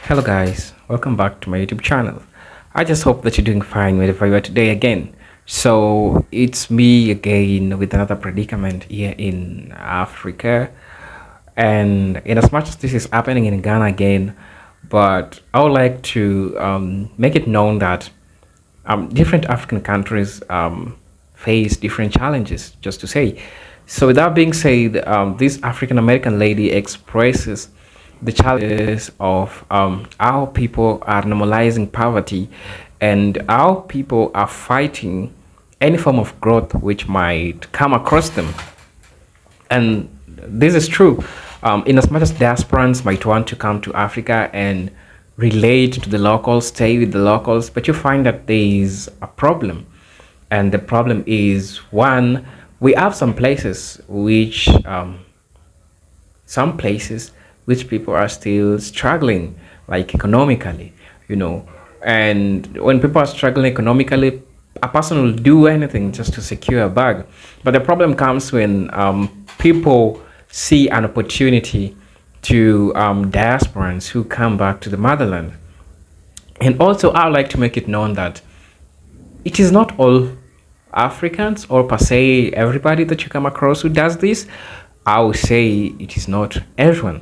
Hello guys, welcome back to my YouTube channel. I just hope that you're doing fine wherever you are today again. So it's me again with another predicament here in Africa, and in as much as this is happening in Ghana again, but I would like to make it known that different African countries face different challenges, just to say. So, with that being said, this African American lady expresses the challenges of how people are normalizing poverty and how people are fighting any form of growth which might come across them. And this is true. In as much as diasporans might want to come to Africa and relate to the locals, stay with the locals, but you find that there is a problem. And the problem is one, we have some places which people are still struggling, like economically, you know. And when people are struggling economically, a person will do anything just to secure a bag. But the problem comes when people see an opportunity to diasporans who come back to the motherland. And also, I would like to make it known that it is not all Africans or per se everybody that you come across who does this. I would say it is not everyone.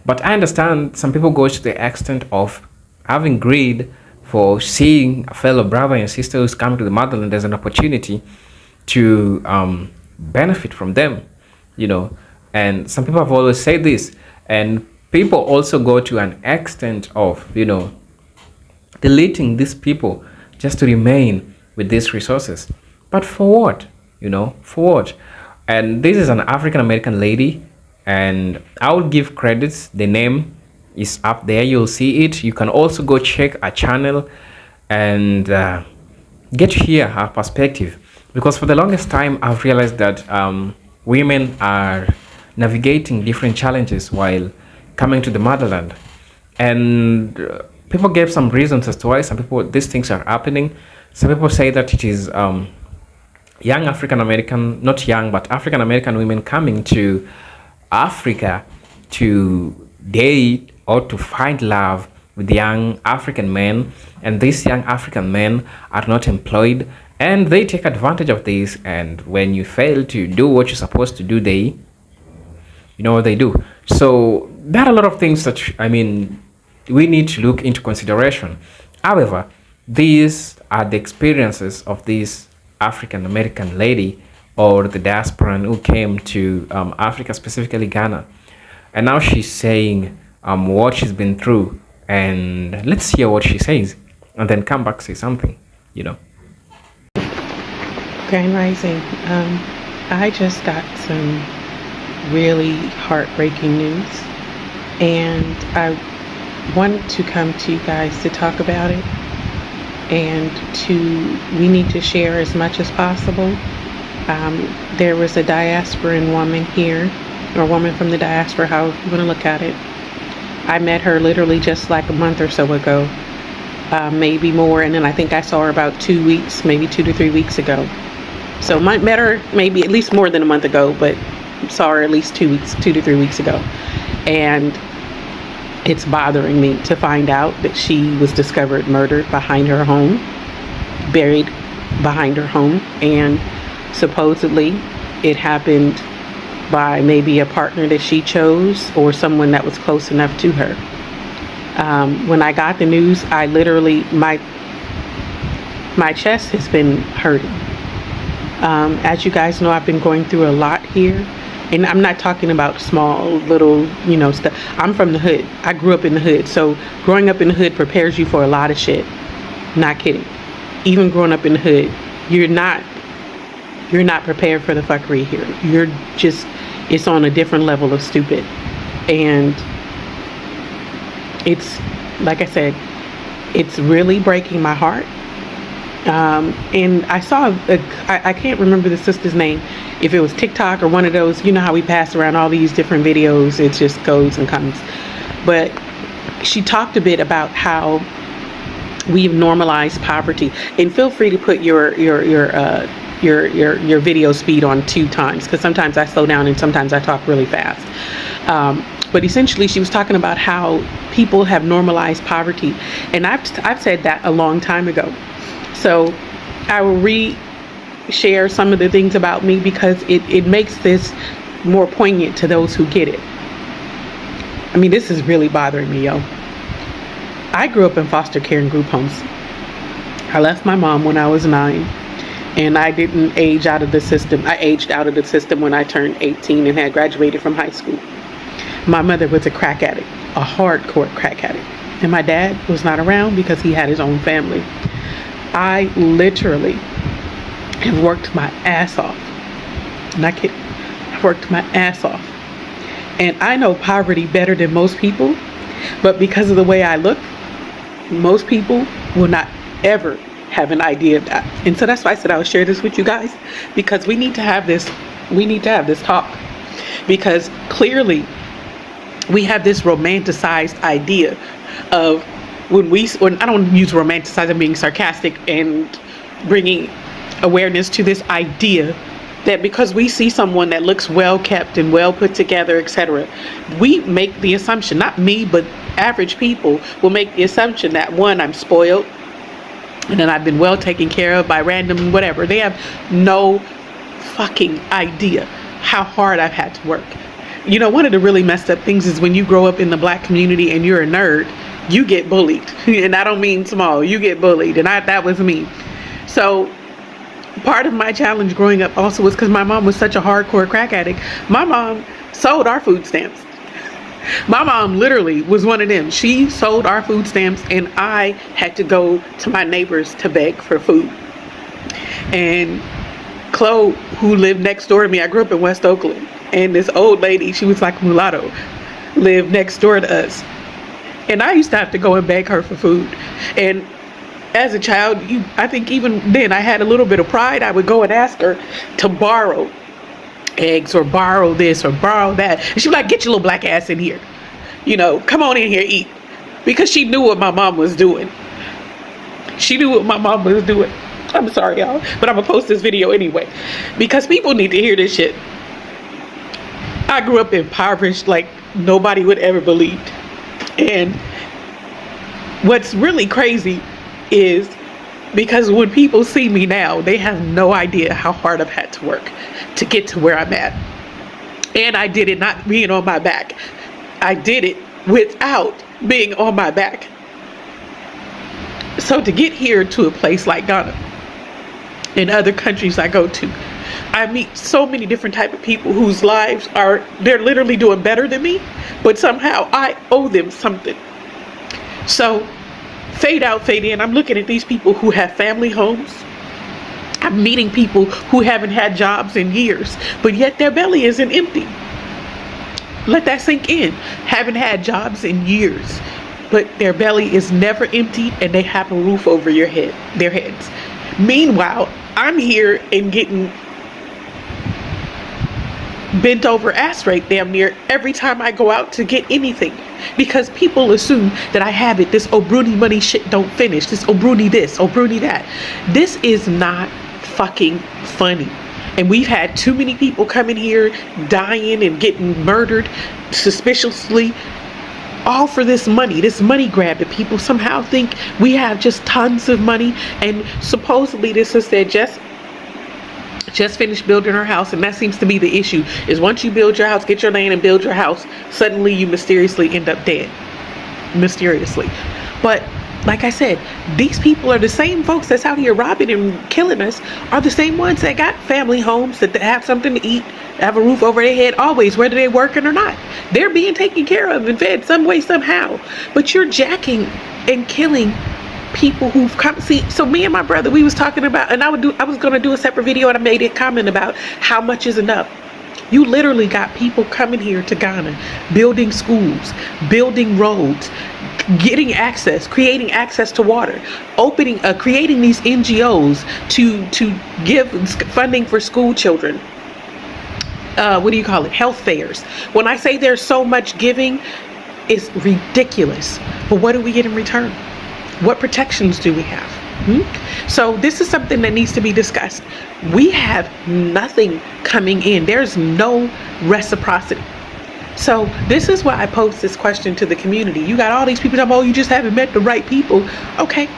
But I understand some people go to the extent of having greed for seeing a fellow brother and sister who's come to the motherland as an opportunity to benefit from them, you know. And some people have always said this, and people also go to an extent of, deleting these people just to remain with these resources. But for what? For what? And this is an African American lady, and I will give credits. The name is up there. You'll see it. You can also go check our channel and get to hear her perspective. Because for the longest time, I've realized that women are navigating different challenges while coming to the motherland. And people gave some reasons as to why these things are happening. Some people say that it is young African American, not young, but African American women coming to Africa to date or to find love with young African men, and these young African men are not employed, and they take advantage of this. And when you fail to do what you're supposed to do, you know what they do. So there are a lot of things that we need to look into consideration. However, these are the experiences of this African American lady or the diasporan who came to Africa, specifically Ghana. And now she's saying what she's been through. And let's hear what she says and then come back, say something, Grand Rising. I just got some really heartbreaking news, and I wanted to come to you guys to talk about it, and we need to share as much as possible. There was a diasporan woman here, or woman from the diaspora, however you want to look at it. I met her literally just like a month or so ago, maybe more, and then I think I saw her about 2 weeks, maybe 2 to 3 weeks ago. So I met her maybe at least more than a month ago, but saw her at least 2 to 3 weeks ago. And it's bothering me to find out that she was discovered murdered behind her home, buried behind her home, and supposedly it happened by maybe a partner that she chose or someone that was close enough to her. When I got the news, I literally, my chest has been hurting. As you guys know, I've been going through a lot here. And I'm not talking about small little, stuff. I'm from the hood. I grew up in the hood. So growing up in the hood prepares you for a lot of shit. Not kidding. Even growing up in the hood, you're not prepared for the fuckery here. It's on a different level of stupid. And it's, like I said, it's really breaking my heart. And I saw, I can't remember the sister's name, if it was TikTok or one of those, how we pass around all these different videos, it just goes and comes. But she talked a bit about how we've normalized poverty. And feel free to put your video speed on 2 times, because sometimes I slow down and sometimes I talk really fast. But essentially, she was talking about how people have normalized poverty. And I've said that a long time ago. So I will share some of the things about me because it makes this more poignant to those who get it. I mean, this is really bothering me, yo. I grew up in foster care and group homes. I left my mom when I was 9, and I didn't age out of the system. I aged out of the system when I turned 18 and had graduated from high school. My mother was a crack addict, a hardcore crack addict. And my dad was not around because he had his own family. I literally have worked my ass off. Not kidding. I worked my ass off. And I know poverty better than most people, but because of the way I look, most people will not ever have an idea of that. And so that's why I said I would share this with you guys, because we need to have this talk, because clearly we have this romanticized idea of when I don't use romanticize, I'm being sarcastic and bringing awareness to this idea that because we see someone that looks well kept and well put together, etc., we make the assumption, not me, but average people will make the assumption that, one, I'm spoiled, and then I've been well taken care of by random whatever. They have no fucking idea how hard I've had to work. You know, one of the really messed up things is when you grow up in the Black community and you're a nerd, you get bullied. And I don't mean small, you get bullied. And that was me. So part of my challenge growing up also was because my mom was such a hardcore crack addict. My mom sold our food stamps. My mom literally was one of them. She sold our food stamps, and I had to go to my neighbors to beg for food. And Chloe, who lived next door to me, I grew up in West Oakland, and this old lady, she was like a mulatto, lived next door to us. And I used to have to go and beg her for food. And as a child, I think even then I had a little bit of pride. I would go and ask her to borrow eggs or borrow this or borrow that. And she was like, get your little black ass in here. You know, come on in here, eat. Because she knew what my mom was doing. She knew what my mom was doing. I'm sorry, y'all, but I'm going to post this video anyway. Because people need to hear this shit. I grew up impoverished like nobody would ever believe. And what's really crazy is because when people see me now, they have no idea how hard I've had to work to get to where I'm at. And I did it not being on my back. I did it without being on my back. So to get here to a place like Ghana and other countries I go to, I meet so many different type of people whose lives they're literally doing better than me, but somehow I owe them something. So fade out, fade in. I'm looking at these people who have family homes. I'm meeting people who haven't had jobs in years, but yet their belly isn't empty. Let that sink in. Haven't had jobs in years, but their belly is never empty, and they have a roof over their heads. Meanwhile, I'm here and getting bent over ass right damn near every time I go out to get anything, because people assume that I have it. This O'Bruni money shit don't finish. This O'Bruni this, O'Bruni that. This is not fucking funny. And we've had too many people coming here dying and getting murdered suspiciously, all for this money grab that people somehow think we have just tons of money. And supposedly this is said just finished building her house, and that seems to be the issue, is once you build your house, get your land and build your house, suddenly you mysteriously end up dead. Mysteriously. But like I said, these people are the same folks that's out here robbing and killing us, are the same ones that got family homes, that have something to eat, have a roof over their head always, whether they're working or not. They're being taken care of and fed some way, somehow. But you're jacking and killing people who've come. See, so me and my brother, we was talking about, and I was going to do a separate video, and I made a comment about how much is enough. You literally got people coming here to Ghana, building schools, building roads, getting access, creating access to water, creating these NGOs to give funding for school children. What do you call it? Health fairs. When I say there's so much giving, it's ridiculous. But what do we get in return? What protections do we have? So this is something that needs to be discussed. We have nothing coming in. There's no reciprocity. So this is why I pose this question to the community. You got all these people talking, oh, you just haven't met the right people. Okay,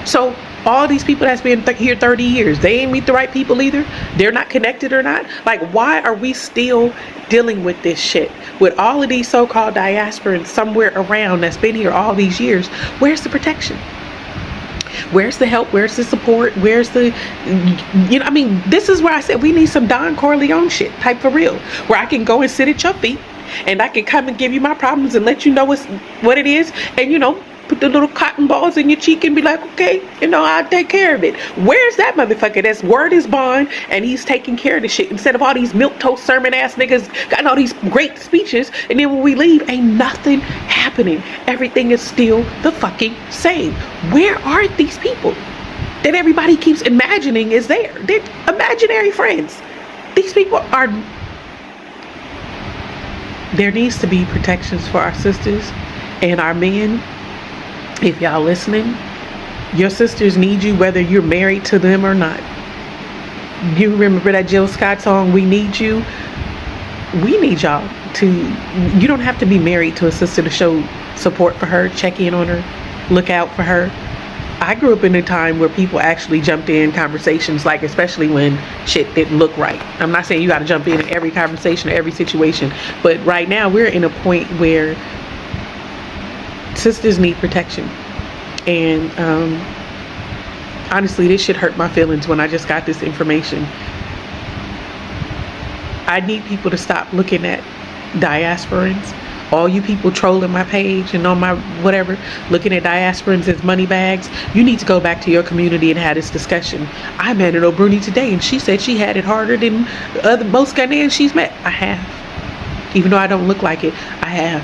so all these people that's been here 30 years, they ain't meet the right people either. They're not connected or not. Like, why are we still dealing with this shit with all of these so-called diasporans somewhere around that's been here all these years? Where's the protection? Where's the help? Where's the support? Where's the, you know, I mean, this is where I said we need some Don Corleone shit type for real, where I can go and sit at your feet and I can come and give you my problems and let you know what it is, and, you know, put the little cotton balls in your cheek and be like, okay, you know, I'll take care of it. Where's that motherfucker that's word is bond and he's taking care of the shit, instead of all these milquetoast sermon ass niggas got all these great speeches, and then when we leave, ain't nothing happening. Everything is still the fucking same. Where are these people that everybody keeps imagining is there? They're imaginary friends. These people are... There needs to be protections for our sisters and our men. If y'all listening, your sisters need you whether you're married to them or not. You remember that Jill Scott song, We Need You? We need y'all to... You don't have to be married to a sister to show support for her, check in on her, look out for her. I grew up in a time where people actually jumped in conversations, like especially when shit didn't look right. I'm not saying you got to jump in every conversation or every situation, but right now we're in a point where sisters need protection. And honestly, this shit hurt my feelings when I just got this information. I need people to stop looking at diasporans, all you people trolling my page and on my whatever, looking at diasporans as money bags. You need to go back to your community and have this discussion. I met an O'Bruni today and she said she had it harder than most Ghanaians she's met. I have. Even though I don't look like it, I have.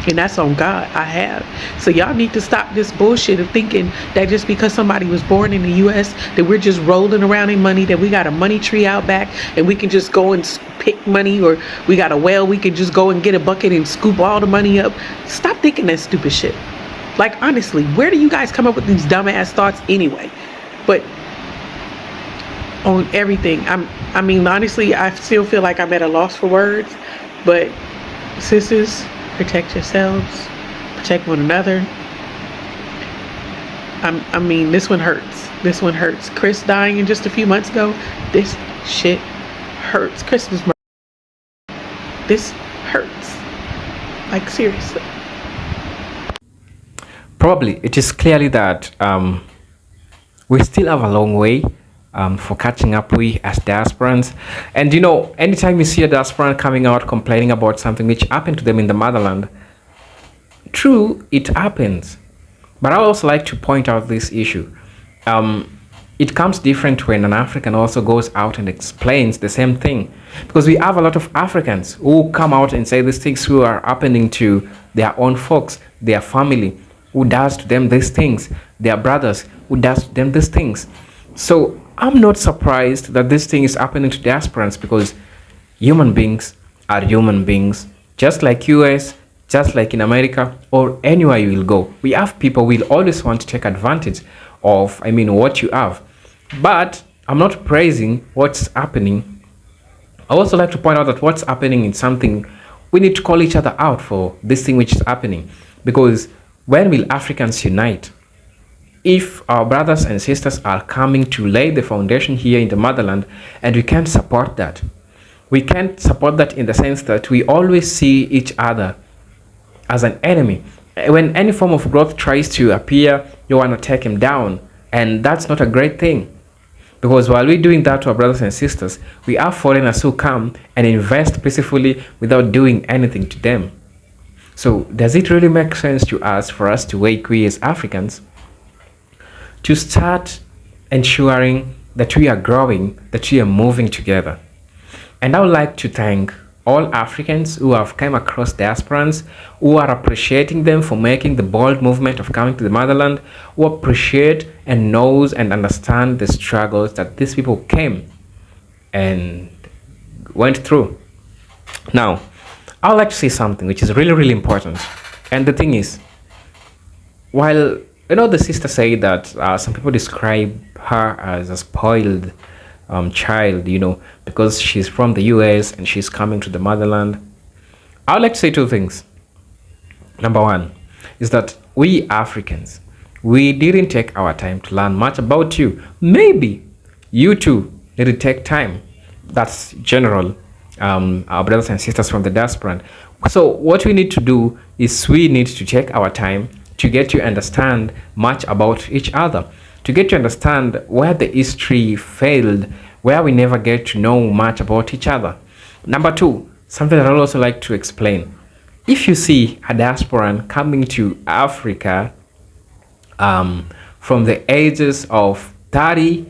And that's on God, I have. So y'all need to stop this bullshit of thinking that just because somebody was born in the U.S. that we're just rolling around in money, that we got a money tree out back and we can just go and pick money, or we got a well, we can just go and get a bucket and scoop all the money up. Stop thinking that stupid shit. Like, honestly, where do you guys come up with these dumbass thoughts anyway? But on everything, I mean, honestly, I still feel like I'm at a loss for words. But sisters, protect yourselves, protect one another. I mean, this one hurts. This one hurts. Chris dying in just a few months ago, this shit hurts. Christmas, this hurts. Like, seriously. Probably it is clearly that we still have a long way for catching up we as diasporans. And you know, anytime you see a diasporan coming out complaining about something which happened to them in the motherland, true, it happens, but I also like to point out this issue. It comes different when an African also goes out and explains the same thing, because we have a lot of Africans who come out and say these things who are happening to their own folks, their family, who does to them these things, their brothers who does to them these things. So I'm not surprised that this thing is happening to diasporans, because human beings are human beings, just like US, just like in America or anywhere you will go. We have people will always want to take advantage of, what you have. But I'm not praising what's happening. I also like to point out that what's happening is something we need to call each other out for, this thing which is happening. Because when will Africans unite? If our brothers and sisters are coming to lay the foundation here in the motherland, and we can't support that. We can't support that in the sense that we always see each other as an enemy. When any form of growth tries to appear, you want to take him down. And that's not a great thing. Because while we're doing that to our brothers and sisters, we have foreigners who come and invest peacefully without doing anything to them. So does it really make sense to us, for us to wake we as Africans, to start ensuring that we are growing, that we are moving together? And I would like to thank all Africans who have come across diasporans, who are appreciating them for making the bold movement of coming to the motherland, who appreciate and knows and understand the struggles that these people came and went through. Now, I would like to say something which is really, really important. And the thing is, while the sister said that some people describe her as a spoiled child, because she's from the US and she's coming to the motherland. I would like to say two things. Number one is that we Africans, we didn't take our time to learn much about you. Maybe you too need to take time. That's general, our brothers and sisters from the diaspora. So what we need to do is we need to take our time to get to understand much about each other, to get to understand where the history failed, where we never get to know much about each other. Number two, something that I'd also like to explain. If you see a diasporan coming to Africa from the ages of 30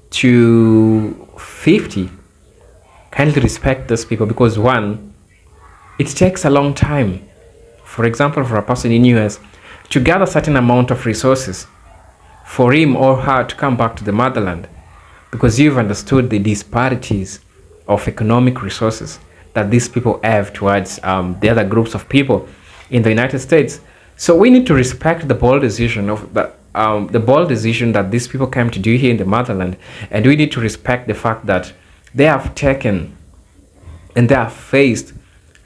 to 50, kindly respect those people, because one, it takes a long time. For example, for a person in US to gather a certain amount of resources for him or her to come back to the motherland, because you've understood the disparities of economic resources that these people have towards the other groups of people in the United States. So we need to respect the bold decision of the bold decision that these people came to do here in the motherland, and we need to respect the fact that they have taken and they have faced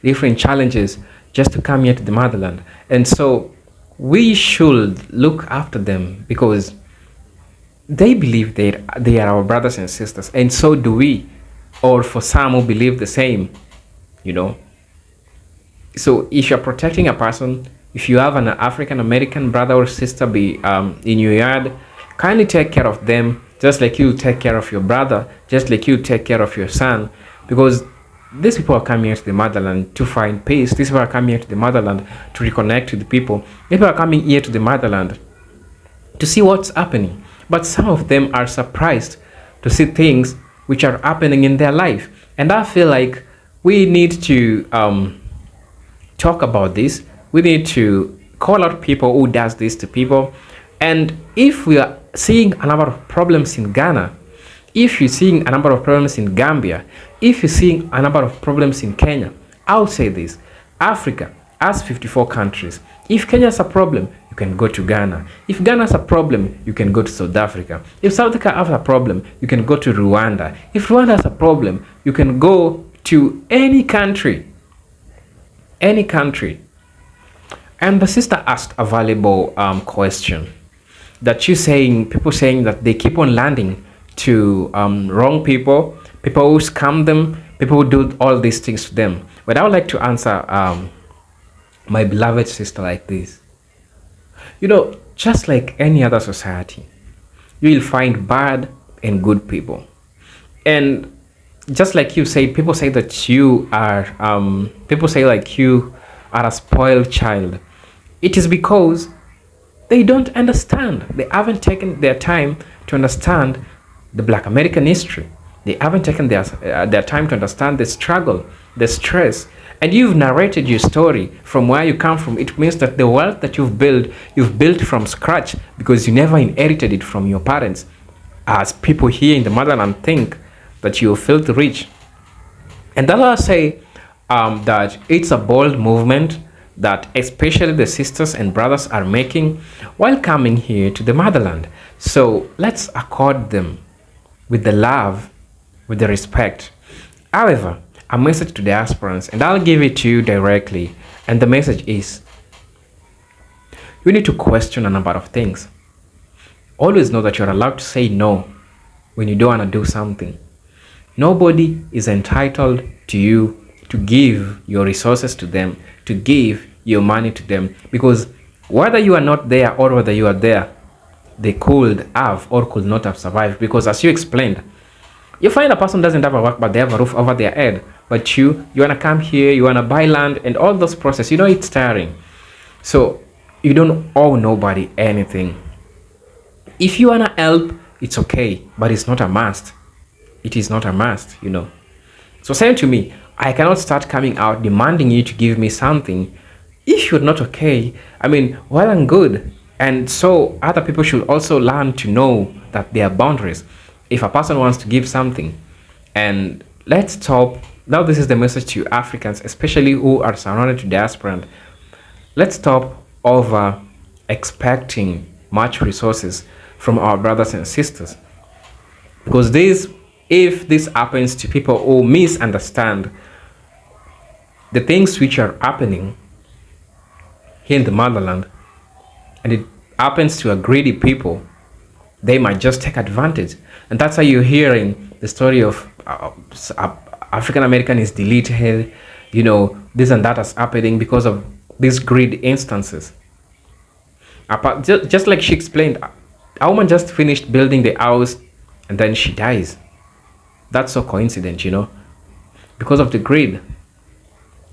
different challenges just to come here to the motherland. And so we should look after them, because they believe that they are our brothers and sisters, and so do we, or for some who believe the same, you know. So if you're protecting a person, if you have an African American brother or sister be in your yard, kindly take care of them, just like you take care of your brother, just like you take care of your son, because these people are coming here to the motherland to find peace. These people are coming here to the motherland to reconnect with the people. People are coming here to the motherland to see what's happening. But some of them are surprised to see things which are happening in their life. And I feel like we need to talk about this. We need to call out people who does this to people. And if we are seeing a number of problems in Ghana, if you're seeing a number of problems in Gambia, if you're seeing a number of problems in Kenya, I'll say this: Africa has 54 countries. If Kenya has a problem, you can go to Ghana. If Ghana has a problem, you can go to South Africa. If South Africa has a problem, you can go to Rwanda. If Rwanda has a problem, you can go to any country. Any country. And the sister asked a valuable question, that people saying that they keep on landing to wrong people, people who scam them, people who do all these things to them. But I would like to answer my beloved sister like this. You know, just like any other society, you will find bad and good people. And just like you say, people say that you are, people say like you are a spoiled child. It is because they don't understand. They haven't taken their time to understand the Black American history. They haven't taken their time to understand the struggle, the stress. And you've narrated your story from where you come from. It means that the wealth that you've built from scratch, because you never inherited it from your parents. As people here in the motherland think that you felt rich. And that's why I say that it's a bold movement that especially the sisters and brothers are making while coming here to the motherland. So let's accord them with the love, with the respect. However, a message to diasporans, and I'll give it to you directly, and the message is: you need to question a number of things. Always know that you're allowed to say no when you don't want to do something. Nobody is entitled to you to give your resources to them, to give your money to them, because whether you are not there or whether you are there, they could have or could not have survived. Because as you explained, you find a person doesn't have a work, but they have a roof over their head. But you want to come here, you want to buy land, and all those process, you know, it's tiring. So you don't owe nobody anything. If you want to help, it's okay, but it's not a must. It is not a must, you know. So saying to me, I cannot start coming out demanding you to give me something if you're not okay. I mean, well and good. And so other people should also learn to know that there are boundaries. If a person wants to give something, and let's stop. Now this is the message to Africans, especially who are surrounded to diaspora. Let's stop over expecting much resources from our brothers and sisters. Because if this happens to people who misunderstand the things which are happening here in the motherland, and it happens to a greedy people, they might just take advantage. And that's how you're hearing the story of African American is deleted, you know, this and that is happening because of these greed instances. Just like she explained, a woman just finished building the house and then she dies. That's so coincident, you know, because of the greed.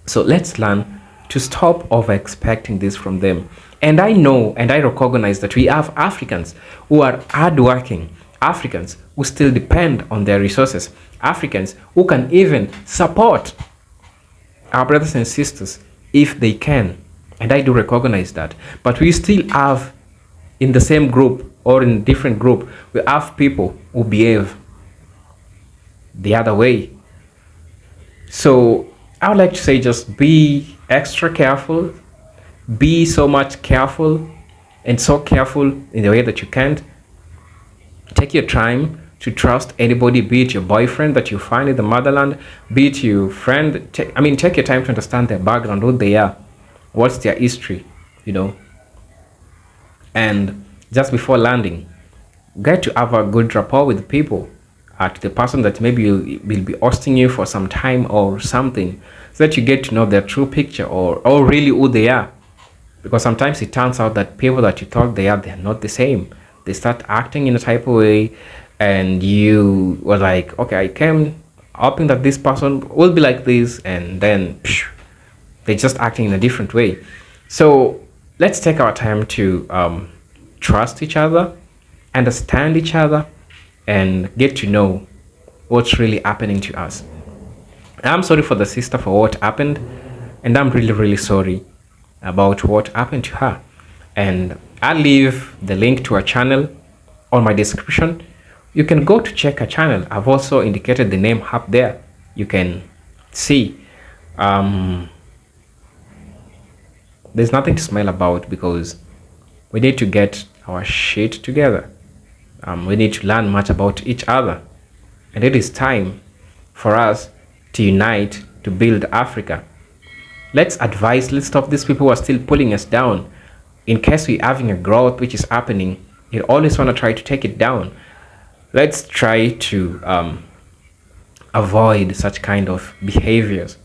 So let's learn to stop over expecting this from them. And I know and I recognize that we have Africans who are hardworking, Africans who still depend on their resources, Africans who can even support our brothers and sisters if they can. And I do recognize that. But we still have, in the same group or in different group, we have people who behave the other way. So I would like to say, just be extra careful, be so much careful and so careful in the way that you can. Take your time to trust anybody, be it your boyfriend that you find in the motherland, be it your friend. Take your time to understand their background, who they are, what's their history, you know. And just before landing, get to have a good rapport with people, to the person that maybe will be hosting you for some time or something, so that you get to know their true picture or really who they are. Because sometimes it turns out that people that you thought they're not the same. They start acting in a type of way, and you were like, okay, I came hoping that this person will be like this, and then they're just acting in a different way. So let's take our time to trust each other, understand each other, and get to know what's really happening to us. I'm sorry for the sister for what happened, and I'm really, really sorry about what happened to her. And I'll leave the link to her channel on my description. You can go to check her channel. I've also indicated the name up there. You can see. There's nothing to smile about, because we need to get our shit together. We need to learn much about each other. And it is time for us to unite to build Africa. Let's stop these people who are still pulling us down. In case we're having a growth which is happening, you always want to try to take it down. Let's try to avoid such kind of behaviors.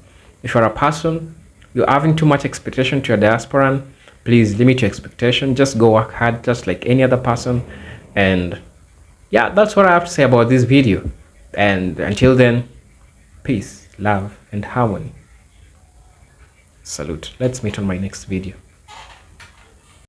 If you're a person, you're having too much expectation to your diaspora, please limit your expectation. Just go work hard just like any other person. And yeah, that's what I have to say about this video. And until then, peace, love, and harmony. Salute. Let's meet on my next video.